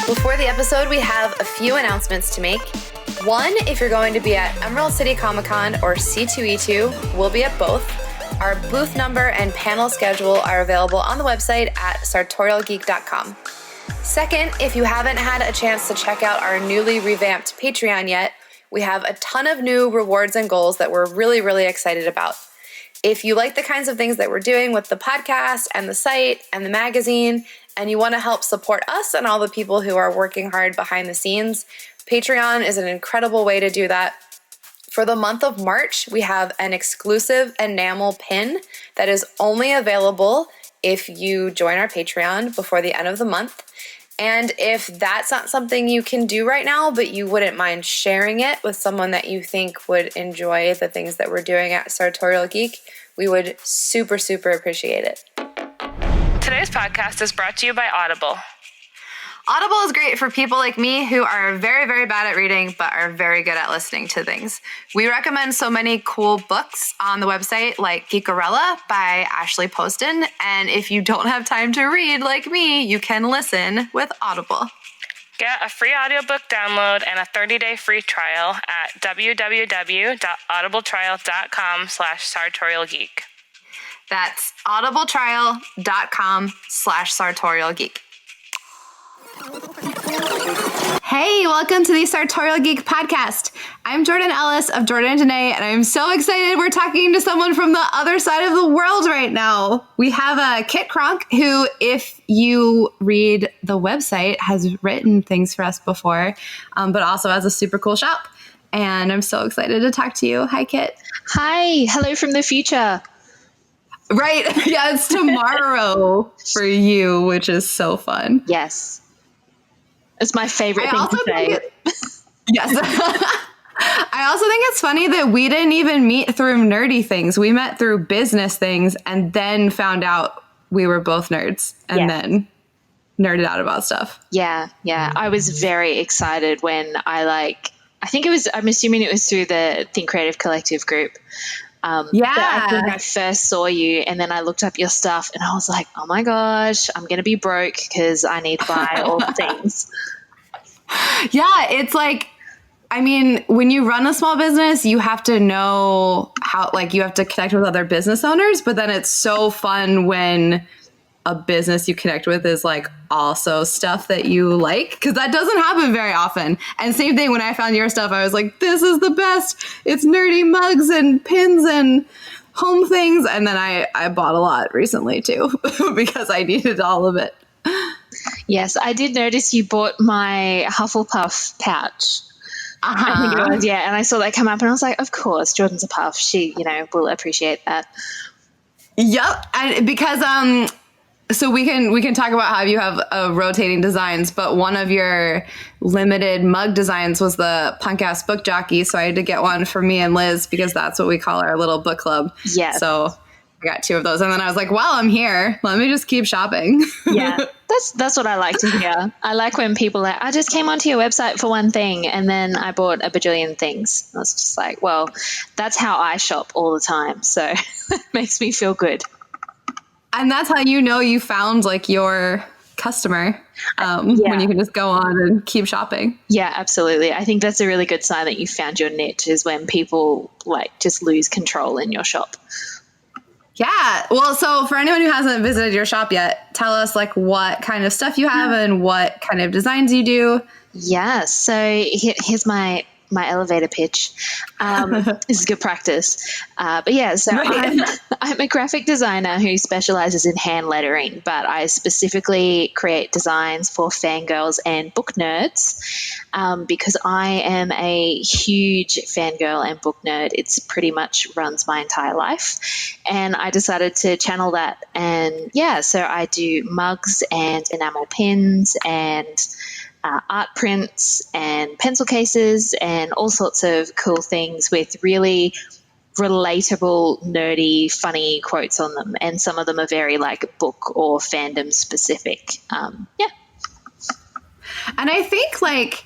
Before the episode, we have a few announcements to make. One, if you're going to be at Emerald City Comic Con or C2E2, we'll be at both. Our booth number and panel schedule are available on the website at sartorialgeek.com. Second, if you haven't had a chance to check out our newly revamped Patreon yet, we have a ton of new rewards and goals that we're really, really excited about. If you like the kinds of things that we're doing with the podcast and the site and the magazine, and you want to help support us and all the people who are working hard behind the scenes, Patreon is an incredible way to do that. For the month of March, we have an exclusive enamel pin that is only available if you join our Patreon before the end of the month. And if that's not something you can do right now, but you wouldn't mind sharing it with someone that you think would enjoy the things that we're doing at Sartorial Geek, we would super, super appreciate it. Today's podcast is brought to you by Audible. Audible is great for people like me who are very, very bad at reading, but are very good at listening to things. We recommend so many cool books on the website, like Geekarella by Ashley Poston. And if you don't have time to read like me, you can listen with Audible. Get a free audiobook download and a 30-day free trial at www.audibletrial.com/sartorialgeek. That's audibletrial.com/sartorialgeek. Hey, welcome to the Sartorial Geek podcast. I'm Jordan Ellis of Jordandene, and I'm so excited we're talking to someone from the other side of the world right now. We have Kit Cronk, who, if you read the website, has written things for us before, but also has a super cool shop. And I'm so excited to talk to you. Hi, Kit. Hi. Hello from the future. Right. Yeah, it's tomorrow for you, which is so fun. Yes. It's my favorite thing to say. Yes. I also think it's funny that we didn't even meet through nerdy things. We met through business things and then found out we were both nerds and then nerded out about stuff. Yeah. I was very excited when I'm assuming it was through the Think Creative Collective group. I think I first saw you, and then I looked up your stuff and I was like, oh my gosh, I'm going to be broke because I need to buy all the things. Yeah, it's like, I mean, when you run a small business, you have to know how, like, you have to connect with other business owners, but then it's so fun when a business you connect with is like also stuff that you like, because that doesn't happen very often. And same thing, when I found your stuff, I was like, this is the best. It's nerdy mugs and pins and home things. And then I bought a lot recently too, because I needed all of it. Yes, I did notice you bought my Hufflepuff pouch. I think it was, and I saw that come up and I was like, of course, Jordan's a puff. She, will appreciate that. Yep. And because, so we can talk about how you have rotating designs, but one of your limited mug designs was the punk ass book jockey. So I had to get one for me and Liz because that's what we call our little book club. Yeah. So I got two of those, and then I was like, "Well, I'm here. Let me just keep shopping." Yeah, that's what I like to hear. I like when people are, I just came onto your website for one thing, and then I bought a bajillion things. I was just like, well, that's how I shop all the time. So it makes me feel good. And that's how you found like your customer, when you can just go on and keep shopping. Yeah, absolutely. I think that's a really good sign that you found your niche, is when people like just lose control in your shop. Yeah. Well, so for anyone who hasn't visited your shop yet, tell us like what kind of stuff you have and what kind of designs you do. Yeah. So here's my elevator pitch. This is good practice. But yeah, so I'm a graphic designer who specializes in hand lettering, but I specifically create designs for fangirls and book nerds, because I am a huge fangirl and book nerd. It's pretty much runs my entire life. And I decided to channel that. And yeah, so I do mugs and enamel pins and art prints and pencil cases and all sorts of cool things with really relatable, nerdy, funny quotes on them. And some of them are very like book or fandom specific. Yeah. And I think like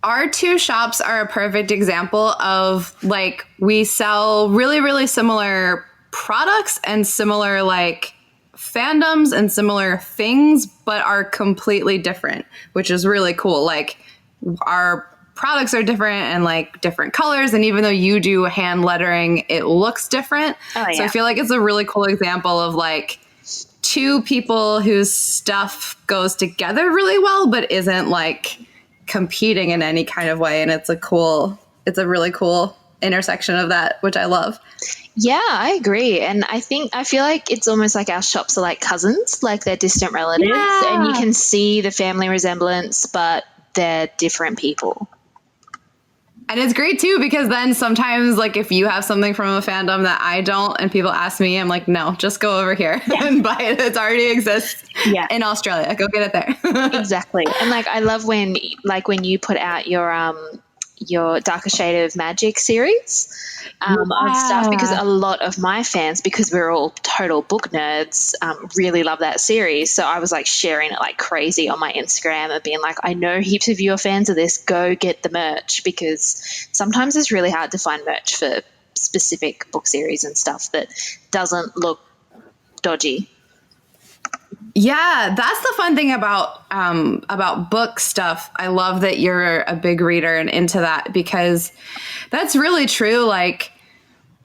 our two shops are a perfect example of like we sell really, really similar products and similar like fandoms and similar things, but are completely different, which is really cool. Like our products are different and like different colors. And even though you do hand lettering, it looks different. Oh, yeah. So I feel like it's a really cool example of like two people whose stuff goes together really well, but isn't like competing in any kind of way. And it's a really cool intersection of that, which I love. Yeah, I agree. And I feel like it's almost like our shops are like cousins, like they're distant relatives. Yeah. And you can see the family resemblance, but they're different people. And it's great too, because then sometimes like if you have something from a fandom that I don't and people ask me, I'm like, no, just go over here and buy it. It already exists in Australia. Go get it there. Exactly. And like I love when you put out your Darker Shade of Magic series of stuff, because a lot of my fans, because we're all total book nerds, really love that series. So I was like sharing it like crazy on my Instagram and being like, I know heaps of you are fans of this, go get the merch, because sometimes it's really hard to find merch for specific book series and stuff that doesn't look dodgy. Yeah, that's the fun thing about book stuff. I love that you're a big reader and into that, because that's really true. Like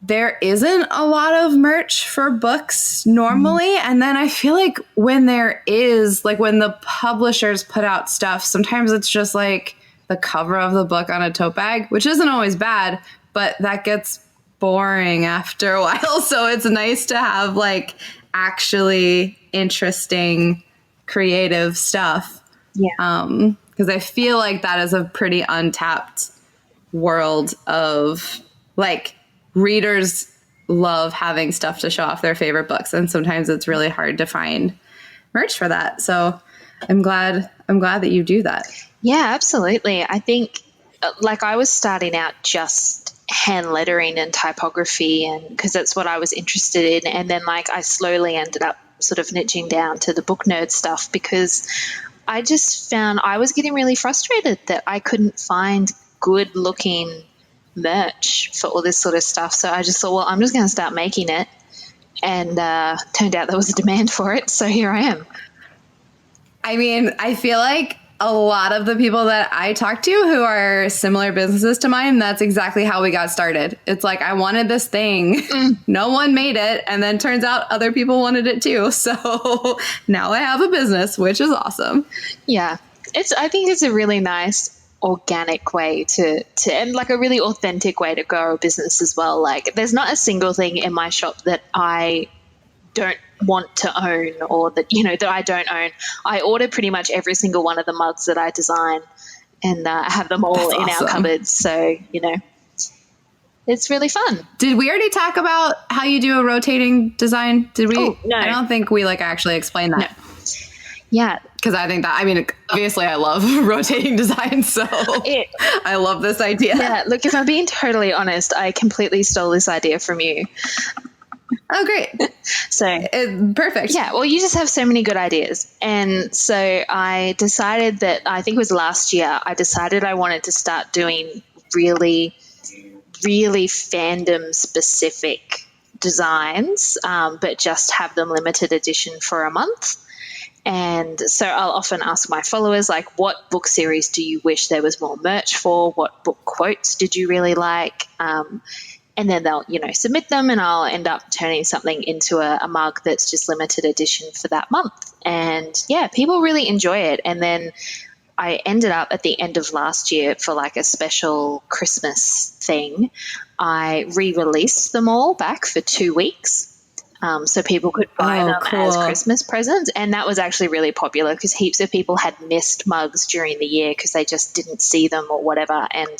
there isn't a lot of merch for books normally. And then I feel like when there is, like when the publishers put out stuff, sometimes it's just like the cover of the book on a tote bag, which isn't always bad, but that gets boring after a while. So it's nice to have like actually interesting creative stuff. Because I feel like that is a pretty untapped world of like readers love having stuff to show off their favorite books, and sometimes it's really hard to find merch for that. So I'm glad that you do that. Yeah, absolutely. I think like I was starting out just hand lettering and typography, and because that's what I was interested in, and then like I slowly ended up sort of niching down to the book nerd stuff, because I just found I was getting really frustrated that I couldn't find good looking merch for all this sort of stuff. So I just thought, well, I'm just going to start making it, and turned out there was a demand for it, so here I am. I mean, I feel like a lot of the people that I talk to who are similar businesses to mine, that's exactly how we got started. It's like, I wanted this thing. No one made it. And then turns out other people wanted it too. So now I have a business, which is awesome. Yeah. I think it's a really nice organic way to and like a really authentic way to grow a business as well. Like there's not a single thing in my shop that I don't want to own, or that, you know, that I don't own. I order pretty much every single one of the mugs that I design, and have them all in our cupboards. So, you know, it's really fun. Did we already talk about how you do a rotating design? Did we? Oh, no. I don't think we like actually explained that. No. Yeah. Because I think that, I mean, obviously I love rotating designs, so I love this idea. Yeah. Look, if I'm being totally honest, I completely stole this idea from you. Oh, great. So perfect. Yeah. Well, you just have so many good ideas. And so I decided that, I think it was last year, I decided I wanted to start doing really, really fandom specific designs, but just have them limited edition for a month. And so I'll often ask my followers, like, what book series do you wish there was more merch for? What book quotes did you really like? And then they'll, you know, submit them, and I'll end up turning something into a mug that's just limited edition for that month. And yeah, people really enjoy it. And then I ended up at the end of last year for like a special Christmas thing, I re-released them all back for 2 weeks. So people could buy them as Christmas presents. And that was actually really popular, because heaps of people had missed mugs during the year because they just didn't see them or whatever, and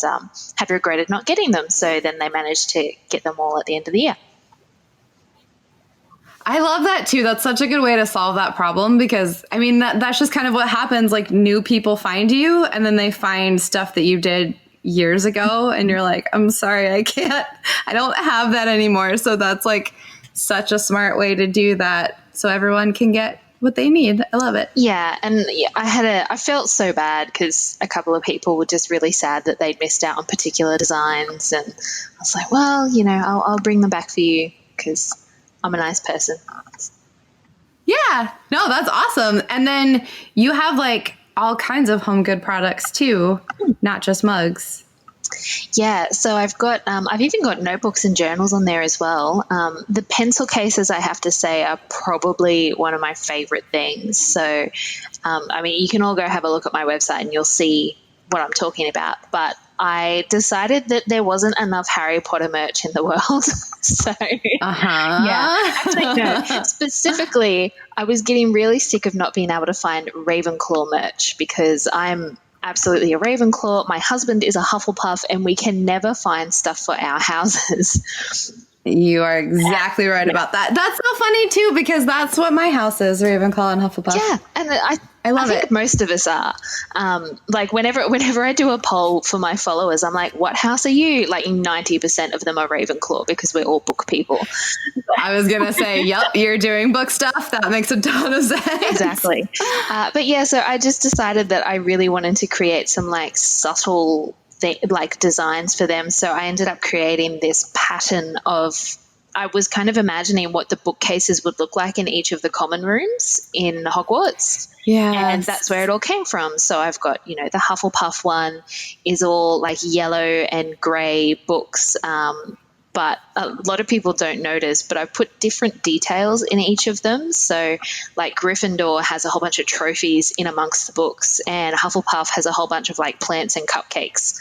had regretted not getting them. So then they managed to get them all at the end of the year. I love that too. That's such a good way to solve that problem, because I mean, that's just kind of what happens. Like new people find you, and then they find stuff that you did years ago, and you're like, I'm sorry, I don't have that anymore. So that's like such a smart way to do that, so everyone can get what they need. I love it. Yeah. And I felt so bad, because a couple of people were just really sad that they'd missed out on particular designs. And I was like, well, you know, I'll bring them back for you, because I'm a nice person. Yeah, no, that's awesome. And then you have like all kinds of home good products too, not just mugs. Yeah, so I've even got notebooks and journals on there as well. The pencil cases, I have to say, are probably one of my favorite things. So, I mean, you can all go have a look at my website and you'll see what I'm talking about. But I decided that there wasn't enough Harry Potter merch in the world. So, yeah, actually, no, specifically, I was getting really sick of not being able to find Ravenclaw merch because I'm absolutely a Ravenclaw. My husband is a Hufflepuff, and we can never find stuff for our houses. You are exactly right about that. That's so funny too, because that's what my house is, Ravenclaw and Hufflepuff. Yeah, and I love think it. most of us are. Like whenever I do a poll for my followers, I'm like, "What house are you?" Like 90% of them are Ravenclaw because we're all book people. I was gonna say, yep, you're doing book stuff. That makes a ton of sense. Exactly. But yeah, so I just decided that I really wanted to create some like subtle like designs for them. So I ended up creating this pattern of, I was kind of imagining what the bookcases would look like in each of the common rooms in Hogwarts. Yeah. And that's where it all came from. So I've got, the Hufflepuff one is all like yellow and grey books. But a lot of people don't notice, but I put different details in each of them. So like Gryffindor has a whole bunch of trophies in amongst the books, and Hufflepuff has a whole bunch of like plants and cupcakes.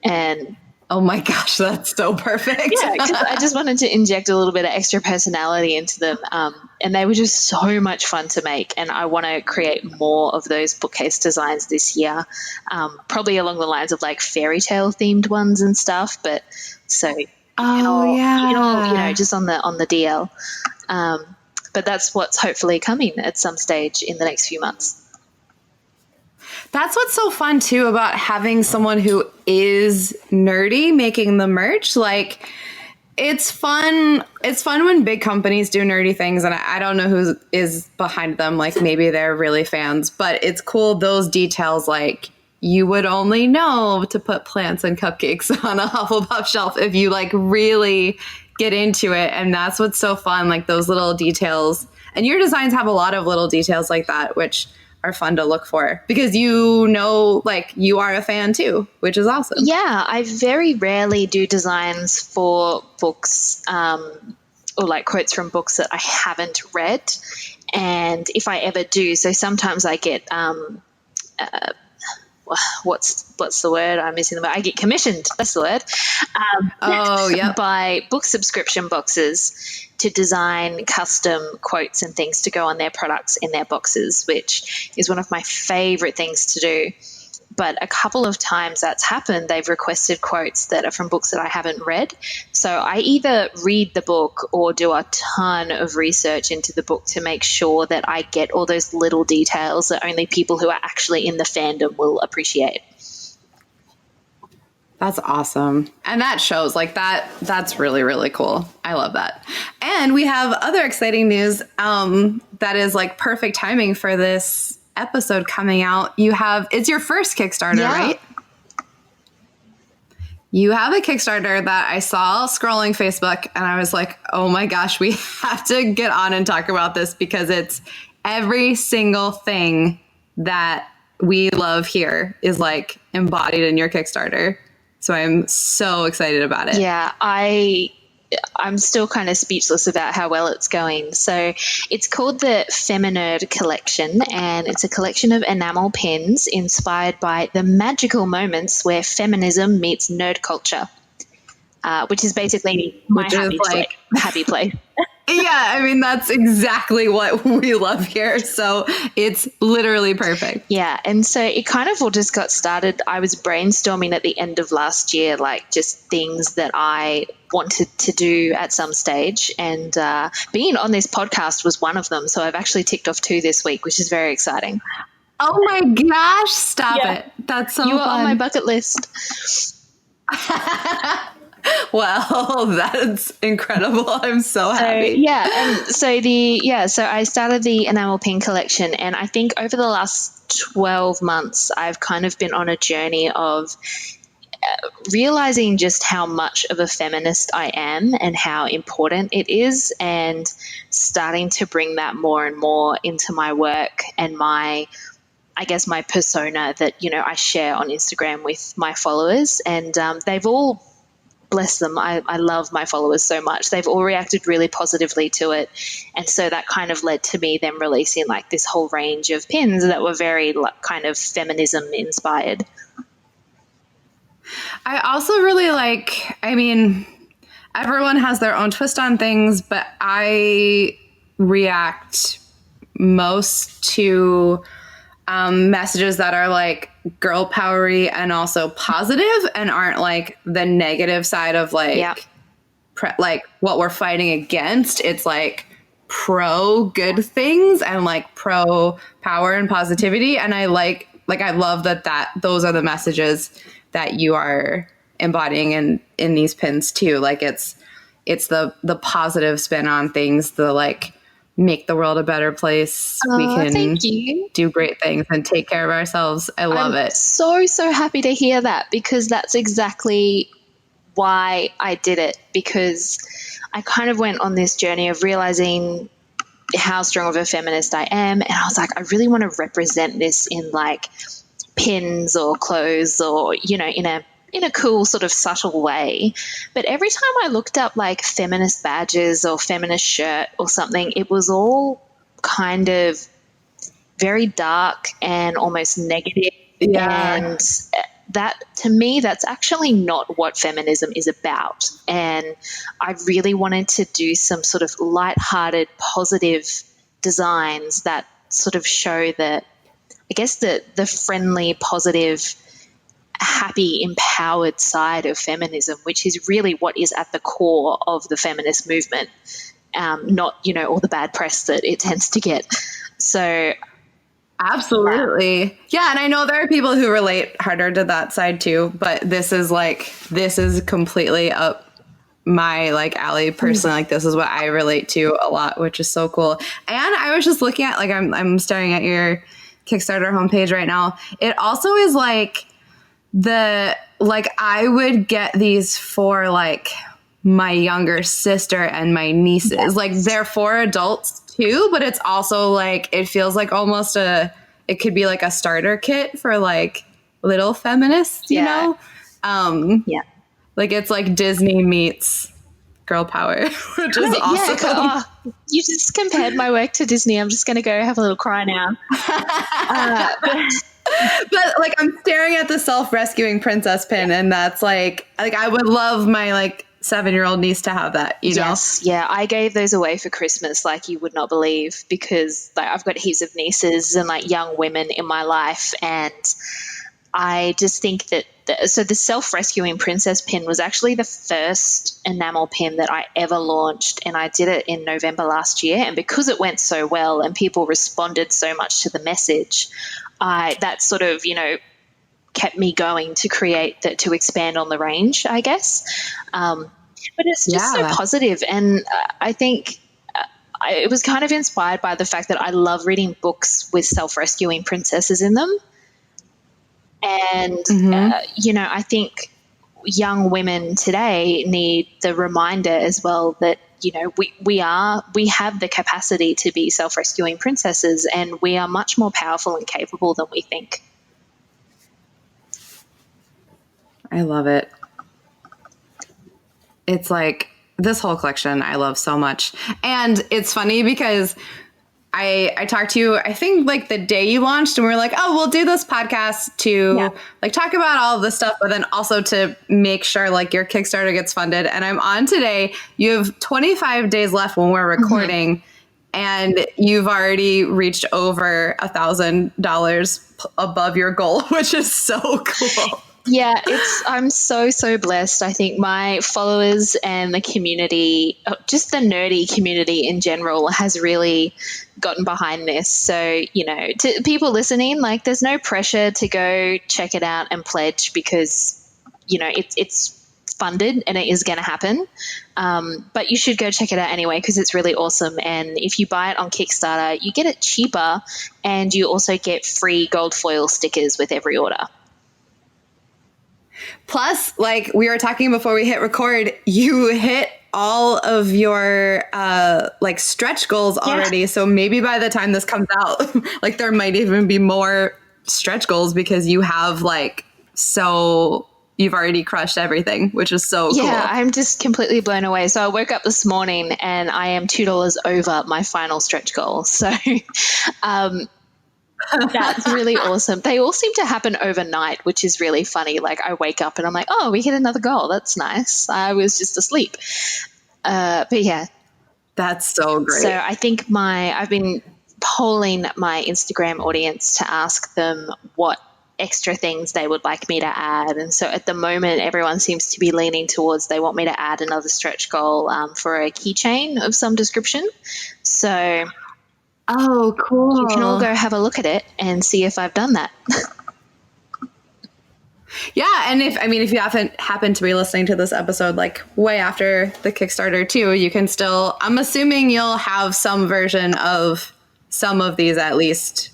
And oh my gosh, that's so perfect. yeah, because I just wanted to inject a little bit of extra personality into them. And they were just so much fun to make. And I want to create more of those bookcase designs this year, probably along the lines of like fairy tale themed ones and stuff. But so... just on the DL. But that's what's hopefully coming at some stage in the next few months. That's what's so fun too about having someone who is nerdy making the merch. Like, it's fun. It's fun when big companies do nerdy things, and I don't know who is behind them. Like, maybe they're really fans, but it's cool. Those details, like, you would only know to put plants and cupcakes on a Hufflepuff shelf if you like really get into it. And that's what's so fun, like those little details. And your designs have a lot of little details like that, which are fun to look for because like you are a fan too, which is awesome. Yeah, I very rarely do designs for books or like quotes from books that I haven't read. And if I ever do, so sometimes I get what's the word? I'm missing the word. I get commissioned. That's the word. By book subscription boxes to design custom quotes and things to go on their products in their boxes, which is one of my favorite things to do. But a couple of times that's happened, they've requested quotes that are from books that I haven't read. So I either read the book or do a ton of research into the book to make sure that I get all those little details that only people who are actually in the fandom will appreciate. That's awesome. And that shows like that's really, really cool. I love that. And we have other exciting news that is like perfect timing for this episode coming out. It's your first Kickstarter, right? You have a Kickstarter that I saw scrolling Facebook and I was like, oh my gosh, we have to get on and talk about this because it's every single thing that we love here is like embodied in your Kickstarter. So I'm so excited about it. Yeah, I'm still kind of speechless about how well it's going. So it's called the FemiNERD collection, and it's a collection of enamel pins inspired by the magical moments where feminism meets nerd culture, which is basically my happy place. Yeah, I mean, that's exactly what we love here. So it's literally perfect. Yeah. And so it kind of all just got started. I was brainstorming at the end of last year, like just things that I wanted to do at some stage. And being on this podcast was one of them. So I've actually ticked off 2 this week, which is very exciting. Oh my gosh. Stop it. That's so fun. You were on my bucket list. Well, that's incredible. I'm so happy. So I started the enamel pin collection, and I think over the last 12 months, I've kind of been on a journey of realizing just how much of a feminist I am and how important it is, and starting to bring that more and more into my work and my persona that, I share on Instagram with my followers. And they've all, bless them, I love my followers so much. They've all reacted really positively to it. And so that kind of led to me then releasing like this whole range of pins that were very kind of feminism inspired. I also really everyone has their own twist on things, but I react most to messages that are like girl powery and also positive and aren't like the negative side of like, like what we're fighting against. It's like pro good things and like pro power and positivity. And I love that those are the messages that you are embodying in these pins too. Like it's the positive spin on things, the like make the world a better place. We can do great things and take care of ourselves. I love it. So happy to hear that, because that's exactly why I did it, because I kind of went on this journey of realizing how strong of a feminist I am. And I was like, I really want to represent this in like pins or clothes or, in a cool sort of subtle way. But every time I looked up like feminist badges or feminist shirt or something, it was all kind of very dark and almost negative. Yeah. And that, to me, that's actually not what feminism is about. And I really wanted to do some sort of lighthearted, positive designs that sort of show that, I guess, the friendly, positive, happy, empowered side of feminism, which is really what is at the core of the feminist movement, not, all the bad press that it tends to get. So absolutely. Yeah. And I know there are people who relate harder to that side too, but this is completely up my like alley personally. Like this is what I relate to a lot, which is so cool. And I was just looking at, like, I'm staring at your Kickstarter homepage right now. It also is like I would get these for like my younger sister and my nieces. Yes. Like they're for adults too, but it's also like, it feels like almost it could be like a starter kit for like little feminists, you know? Yeah. Like it's like Disney meets girl power, which is awesome. Yeah, you just compared my work to Disney. I'm just going to go have a little cry now. But like I'm staring at the self-rescuing princess pin, and that's like I would love my like 7-year-old niece to have that, you know? Yes, yeah. I gave those away for Christmas like you would not believe, because like I've got heaps of nieces and like young women in my life, and I just think that so the self-rescuing princess pin was actually the first enamel pin that I ever launched, and I did it in November last year. And because it went so well and people responded so much to the message, that sort of, kept me going to to expand on the range, I guess. But it's just so positive. And I think it was kind of inspired by the fact that I love reading books with self-rescuing princesses in them. And, I think young women today need the reminder as well that, we have the capacity to be self-rescuing princesses, and we are much more powerful and capable than we think. I love it. It's like this whole collection I love so much. And it's funny because I talked to you, I think like the day you launched, and we were like, oh, we'll do this podcast to like talk about all of this stuff, but then also to make sure like your Kickstarter gets funded. And I'm on today. You have 25 days left when we're recording, and you've already reached over $1,000 above your goal, which is so cool. Yeah, I'm so blessed. I think my followers and the community, just the nerdy community in general, has really gotten behind this. So, to people listening, like there's no pressure to go check it out and pledge, because, it's funded and it is going to happen. But you should go check it out anyway, because it's really awesome. And if you buy it on Kickstarter, you get it cheaper, and you also get free gold foil stickers with every order. Plus, like we were talking before we hit record, you hit all of your like stretch goals already. Yeah. So maybe by the time this comes out, like there might even be more stretch goals because you have like you've already crushed everything, which is so cool. Yeah, I'm just completely blown away. So I woke up this morning and I am $2 over my final stretch goal. So that's really awesome. They all seem to happen overnight, which is really funny. Like I wake up and I'm like, oh, we hit another goal. That's nice. I was just asleep. But yeah. That's so great. So I think I've been polling my Instagram audience to ask them what extra things they would like me to add. And so at the moment, everyone seems to be leaning towards they want me to add another stretch goal for a keychain of some description. So oh, cool. you can all go have a look at it and see if I've done that. Yeah, and if you happen to be listening to this episode like way after the Kickstarter too, you can still, I'm assuming you'll have some version of some of these at least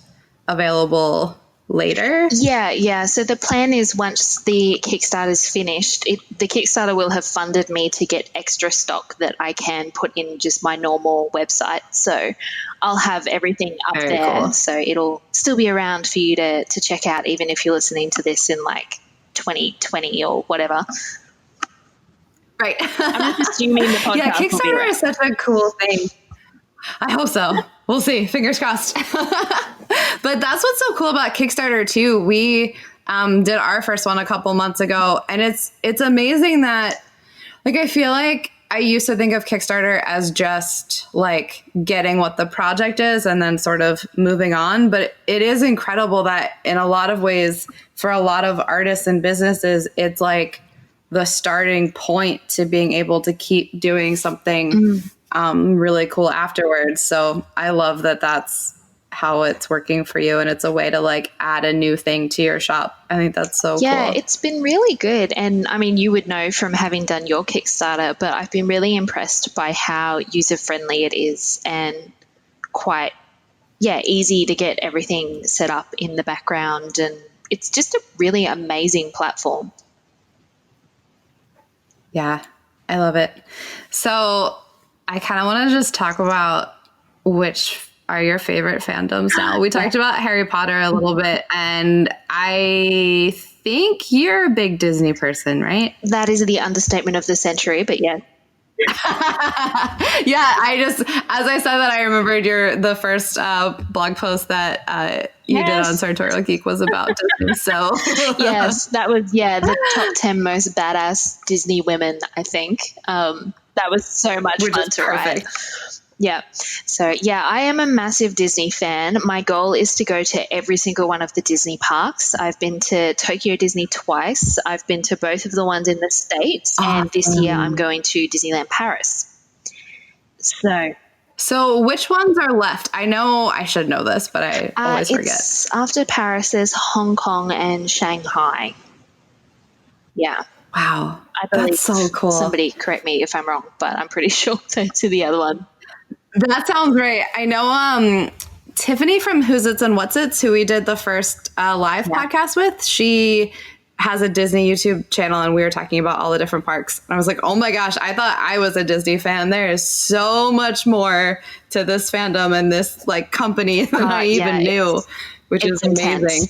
available later. Yeah. So the plan is once the Kickstarter is finished, the Kickstarter will have funded me to get extra stock that I can put in just my normal website. So I'll have everything up Very there. cool. So it'll still be around for you to check out, even if you're listening to this in like 2020 or whatever. Right. I'm just assuming the podcast Yeah, will be Kickstarter around. is such a cool thing. I hope so. We'll see. Fingers crossed. But that's what's so cool about Kickstarter too. We did our first one a couple months ago, and it's amazing that, like, I feel like I used to think of Kickstarter as just like getting what the project is and then sort of moving on. But it is incredible that in a lot of ways, for a lot of artists and businesses, it's like the starting point to being able to keep doing something really cool afterwards. So I love that that's how it's working for you, and it's a way to like add a new thing to your shop. I think that's so cool. It's been really good. And I mean, you would know from having done your Kickstarter, but I've been really impressed by how user-friendly it is and quite, easy to get everything set up in the background. And it's just a really amazing platform. Yeah, I love it. So I kind of want to just talk about which are your favorite fandoms now. We talked about Harry Potter a little bit, and I think you're a big Disney person, right? That is the understatement of the century, but yeah. Yeah, as I said that, I remembered the first blog post that you did on Sartorial Geek was about Disney. So yes, that was the top 10 most badass Disney women, I think. That was so much fun to write. Yeah. So, I am a massive Disney fan. My goal is to go to every single one of the Disney parks. I've been to Tokyo Disney twice. I've been to both of the ones in the States. And this year I'm going to Disneyland Paris. So which ones are left? I know I should know this, but I always forget. After Paris, there's Hong Kong and Shanghai. Yeah. Wow. I believe that's so cool. Somebody correct me if I'm wrong, but I'm pretty sure that's the other one. That sounds great. I know Tiffany from Who's It's and What's It's, who we did the first live podcast with, she has a Disney YouTube channel, and we were talking about all the different parks. And I was like, oh my gosh, I thought I was a Disney fan. There is so much more to this fandom and this like company than I even knew, which is amazing.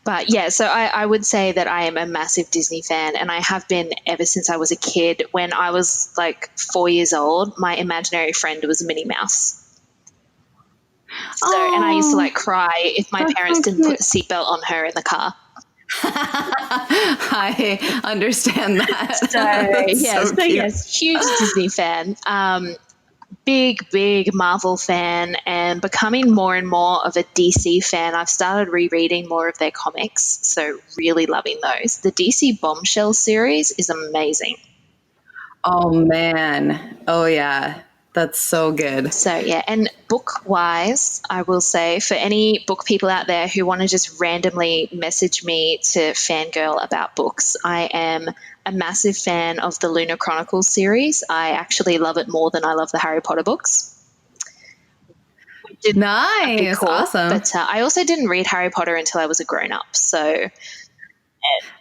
But so I would say that I am a massive Disney fan, and I have been ever since I was a kid. When I was like 4 years old, my imaginary friend was Minnie Mouse. So, and I used to like cry if my parents didn't put the seatbelt on her in the car. I understand that. Yes, huge Disney fan. Big Marvel fan, and becoming more and more of a DC fan. I've started rereading more of their comics, so really loving those. The DC Bombshell series is amazing. Oh man. Oh yeah. That's so good. So and book-wise, I will say, for any book people out there who want to just randomly message me to fangirl about books, I am a massive fan of the Lunar Chronicles series. I actually love it more than I love the Harry Potter books. Nice. Cool. Awesome. But I also didn't read Harry Potter until I was a grown-up. So,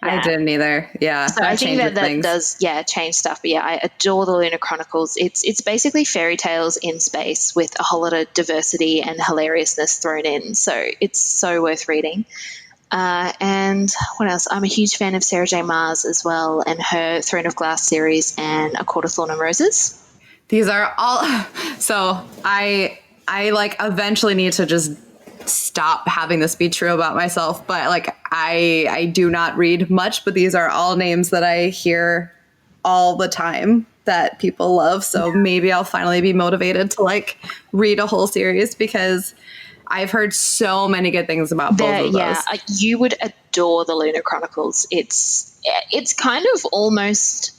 I didn't either. Yeah. So I think that things. does, change stuff. But yeah, I adore the Lunar Chronicles. It's basically fairy tales in space with a whole lot of diversity and hilariousness thrown in. So it's so worth reading. And what else? I'm a huge fan of Sarah J. Maas as well, and her Throne of Glass series and A Court of Thorn and Roses. These are all, so I like eventually need to just stop having this be true about myself, but like I do not read much, but these are all names that I hear all the time that people love. So maybe I'll finally be motivated to like read a whole series, because I've heard so many good things about both of those. You would adore the Lunar Chronicles. It's kind of almost,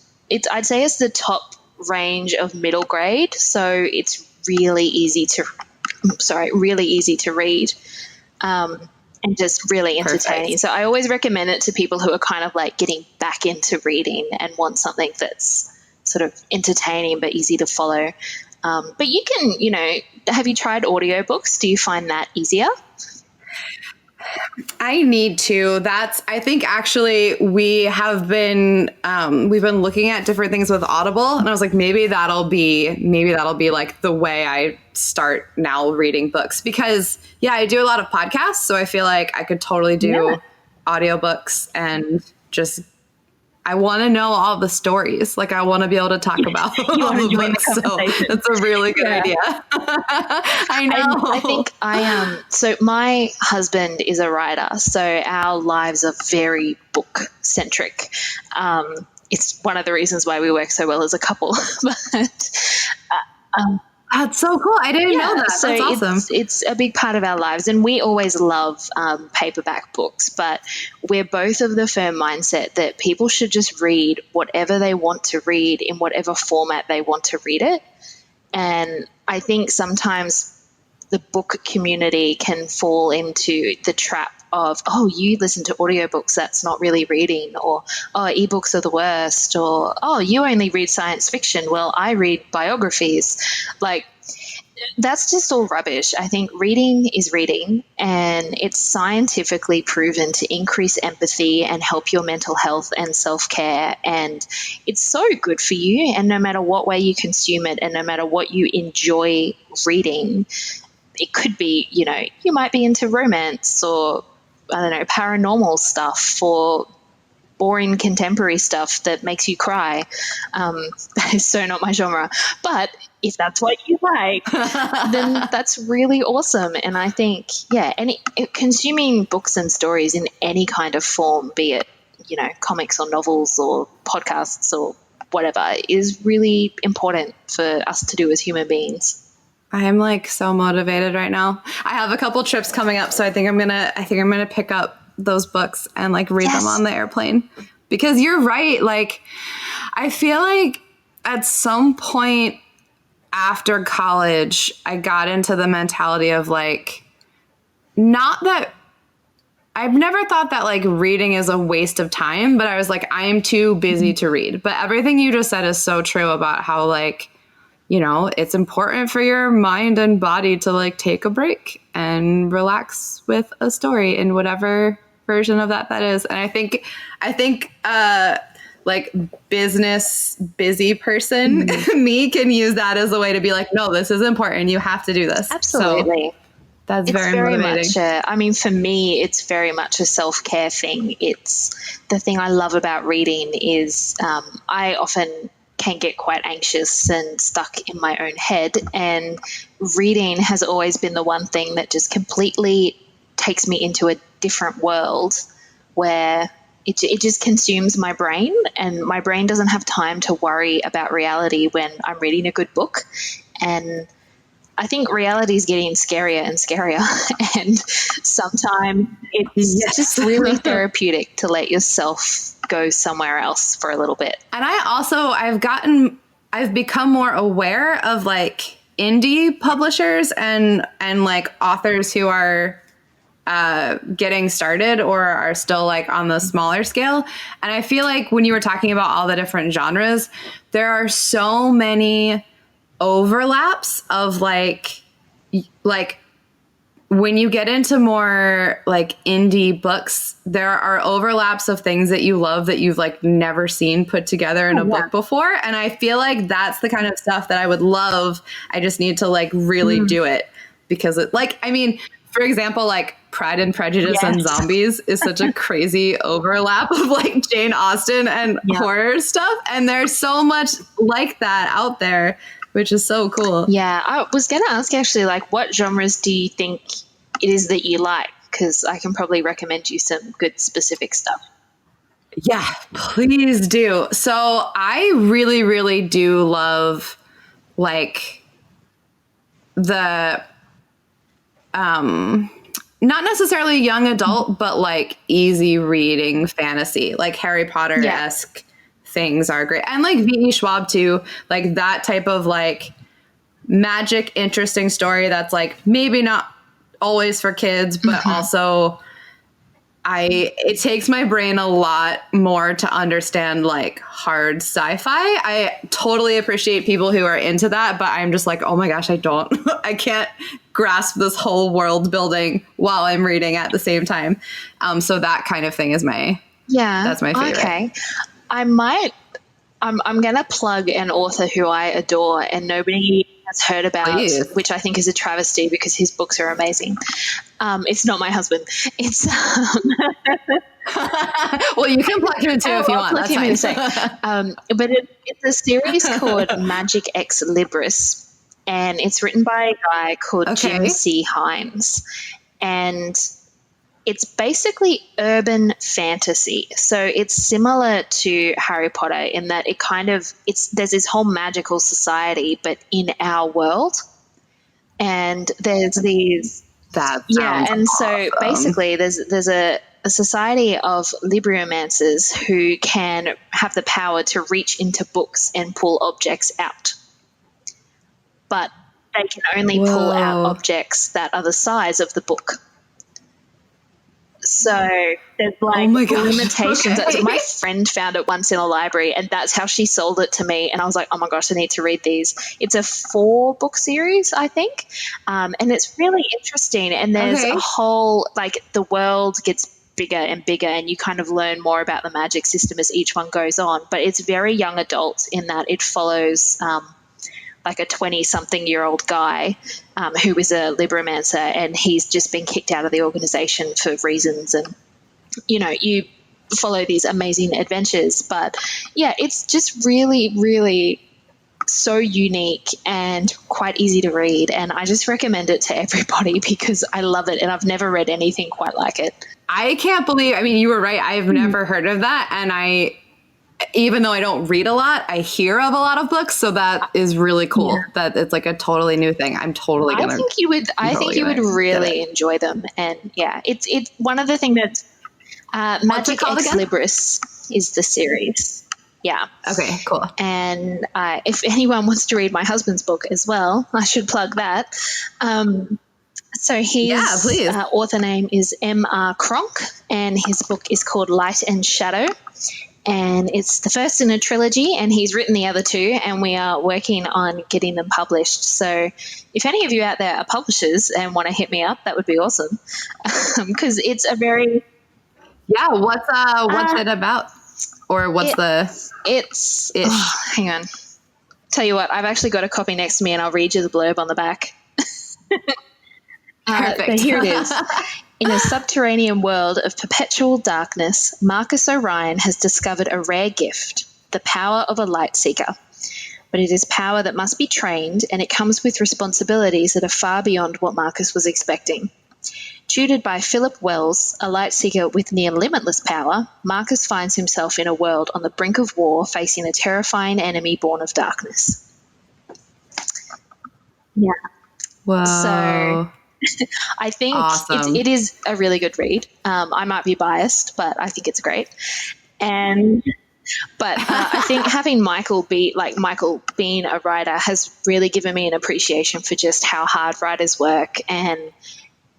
I'd say it's the top range of middle grade. So it's really easy to read, and just really entertaining. Perfect. So I always recommend it to people who are kind of like getting back into reading and want something that's sort of entertaining but easy to follow. But you can, have you tried audiobooks? Do you find that easier? I need to. I think actually we've been looking at different things with Audible, and I was like, maybe that'll be like the way I start now reading books, because I do a lot of podcasts, so I feel like I could totally do audiobooks and just, I want to know all the stories. Like I want to be able to talk about all the books. So that's a really good idea. I know. I think so my husband is a writer, so our lives are very book centric. It's one of the reasons why we work so well as a couple. But that's so cool. I didn't know that. So that's awesome. It's a big part of our lives, and we always love paperback books, but we're both of the firm mindset that people should just read whatever they want to read in whatever format they want to read it. And I think sometimes the book community can fall into the trap of, oh, you listen to audiobooks, that's not really reading, or, oh, ebooks are the worst, or, oh, you only read science fiction, well, I read biographies. Like, that's just all rubbish. I think reading is reading, and it's scientifically proven to increase empathy and help your mental health and self-care, and it's so good for you. And no matter what way you consume it, and no matter what you enjoy reading, it could be, you might be into romance, or I don't know, paranormal stuff, or boring contemporary stuff that makes you cry. That is so not my genre. But if that's what you like, then that's really awesome. And I think, consuming books and stories in any kind of form, be it, comics or novels or podcasts or whatever, is really important for us to do as human beings. I am like so motivated right now. I have a couple trips coming up, so I think I'm gonna pick up those books and like read them on the airplane. Because you're right. Like, I feel like at some point after college, I got into the mentality of like, not that I've never thought that like reading is a waste of time, but I was like, I am too busy to read. But everything you just said is so true about how like, it's important for your mind and body to like take a break and relax with a story in whatever version of that is. And I think like business busy person me can use that as a way to be like, no, this is important. You have to do this. Absolutely. So that's very motivating. Much for me, it's very much a self-care thing. It's the thing I love about reading is I often can get quite anxious and stuck in my own head, and reading has always been the one thing that just completely takes me into a different world where it just consumes my brain, and my brain doesn't have time to worry about reality when I'm reading a good book. And I think reality is getting scarier and scarier, and sometimes it's just really therapeutic to let yourself go somewhere else for a little bit. And I've become more aware of like indie publishers and like authors who are getting started or are still like on the smaller scale. And I feel like when you were talking about all the different genres, there are so many overlaps of like when you get into more like indie books, there are overlaps of things that you love that you've like never seen put together in a book before. And I feel like that's the kind of stuff that I would love. I just need to like really do it because it like, I mean, for example, like Pride and Prejudice and zombies is such a crazy overlap of like Jane Austen and horror stuff. And there's so much like that out there, which is so cool. Yeah, I was going to ask actually, like, what genres do you think it is that you like? Because I can probably recommend you some good specific stuff. Yeah, please do. So I really, really do love like the not necessarily young adult, but like easy reading fantasy, like Harry Potter-esque things are great. And like V.E. Schwab too, like that type of like magic, interesting story that's like maybe not always for kids, but also it takes my brain a lot more to understand like hard sci-fi. I totally appreciate people who are into that, but I'm just like, oh my gosh, I can't grasp this whole world building while I'm reading at the same time. So that kind of thing is that's my favorite. Okay. I'm going to plug an author who I adore and nobody has heard about, which I think is a travesty because his books are amazing. It's not my husband. It's well, you can plug him too if you want. That's fine. In a sec. But it's a series called Magic Ex Libris, and it's written by a guy called Jim C. Hines, and it's basically urban fantasy. So it's similar to Harry Potter in that there's this whole magical society, but in our world. And there's these so basically there's a society of libriomancers who can have the power to reach into books and pull objects out. But they can only pull out objects that are the size of the book. So there's like limitations. Okay. My friend found it once in a library and that's how she sold it to me. And I was like, oh my gosh, I need to read these. It's a 4-book series, I think. And it's really interesting. And there's a whole, like the world gets bigger and bigger and you kind of learn more about the magic system as each one goes on. But it's very young adult in that it follows like a 20-something-year-old guy who is a libromancer, and he's just been kicked out of the organization for reasons. And, you know, you follow these amazing adventures. But, yeah, it's just really, really so unique and quite easy to read. And I just recommend it to everybody because I love it, and I've never read anything quite like it. I can't believe – I mean, you were right. I've never heard of that, and even though I don't read a lot, I hear of a lot of books, so that is really cool. That it's like a totally new thing. I'm totally gonna. I think you would really enjoy them, and it's one of the things that Magic Ex Libris is the series. Yeah. Okay. Cool. And if anyone wants to read my husband's book as well, I should plug that. So his author name is M.R. Kronk, and his book is called Light and Shadow. And it's the first in a trilogy, and he's written the other 2, and we are working on getting them published. So if any of you out there are publishers and want to hit me up, that would be awesome because it's a very what's it about, or what's hang on, tell you what, I've actually got a copy next to me and I'll read you the blurb on the back. Perfect. But here it is. In a subterranean world of perpetual darkness, Marcus Orion has discovered a rare gift, the power of a light seeker. But it is power that must be trained, and it comes with responsibilities that are far beyond what Marcus was expecting. Tutored by Philip Wells, a light seeker with near limitless power, Marcus finds himself in a world on the brink of war, facing a terrifying enemy born of darkness. Yeah. Wow. So I think it is a really good read. I might be biased, but I think it's great. But I think having Michael being a writer has really given me an appreciation for just how hard writers work and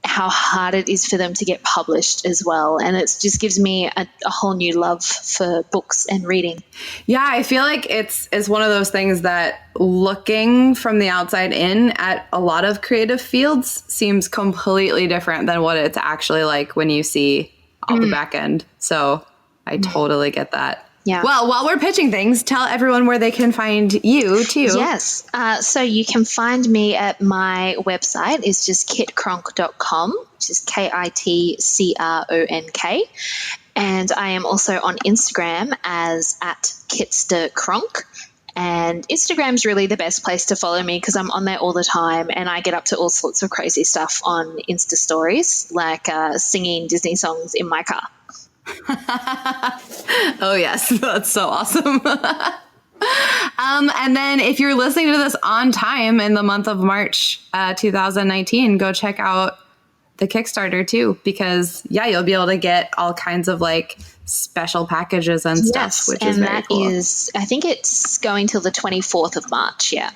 how hard it is for them to get published as well. And it just gives me a whole new love for books and reading. Yeah, I feel like it's one of those things that looking from the outside in at a lot of creative fields seems completely different than what it's actually like when you see all the back end. So I totally get that. Yeah. Well, while we're pitching things, tell everyone where they can find you too. Yes. So you can find me at my website. It's just kitkronk.com, which is KITCRONK. And I am also on Instagram as @KitsterCronk. And Instagram's really the best place to follow me because I'm on there all the time and I get up to all sorts of crazy stuff on Insta stories, like singing Disney songs in my car. Oh, yes. That's so awesome. And then if you're listening to this on time in the month of March 2019, go check out the Kickstarter too, because you'll be able to get all kinds of like special packages and stuff, which is very cool. I think it's going till the 24th of March. Yeah.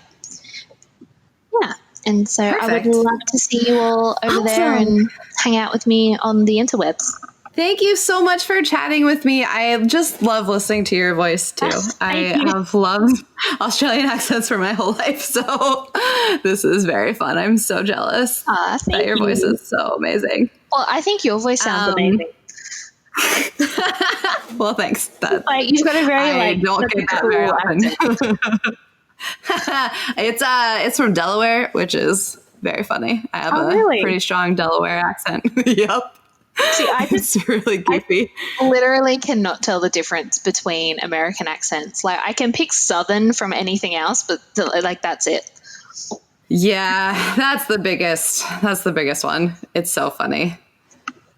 And so Perfect. I would love to see you all over there and hang out with me on the interwebs. Thank you so much for chatting with me. I just love listening to your voice too. I have loved Australian accents for my whole life, so this is very fun. I'm so jealous that your voice is so amazing. Well, I think your voice sounds amazing. Well, thanks. You've got a very I don't get that very often. It's from Delaware, which is very funny. I have a pretty strong Delaware accent. Yep. See, it's really goofy. I literally cannot tell the difference between American accents. Like, I can pick Southern from anything else, but like that's it. Yeah, that's the biggest one. It's so funny.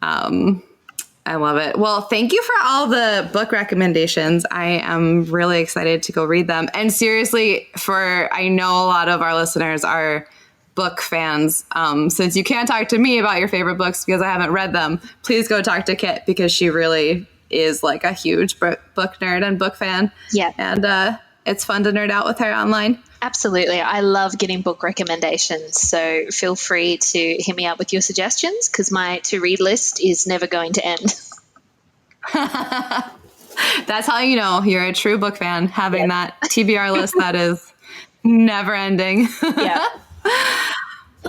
I love it. Well, thank you for all the book recommendations. I am really excited to go read them. And seriously, I know a lot of our listeners are book fans. Since you can't talk to me about your favorite books because I haven't read them, please go talk to Kit because she really is like a huge book nerd and book fan. Yeah. And it's fun to nerd out with her online. Absolutely. I love getting book recommendations. So feel free to hit me up with your suggestions because my to-read list is never going to end. That's how you know you're a true book fan, having that TBR list that is never ending. Yeah.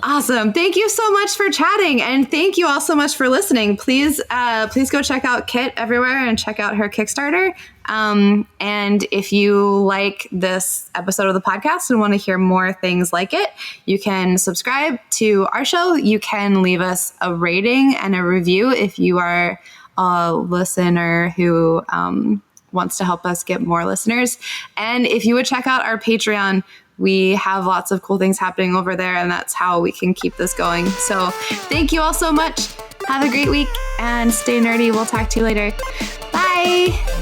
Awesome. Thank you so much for chatting. And thank you all so much for listening. Please go check out Kit everywhere and check out her Kickstarter. And if you like this episode of the podcast and want to hear more things like it, you can subscribe to our show. You can leave us a rating and a review if you are a listener who wants to help us get more listeners. And if you would check out our Patreon, we have lots of cool things happening over there, and that's how we can keep this going. So thank you all so much. Have a great week and stay nerdy. We'll talk to you later. Bye.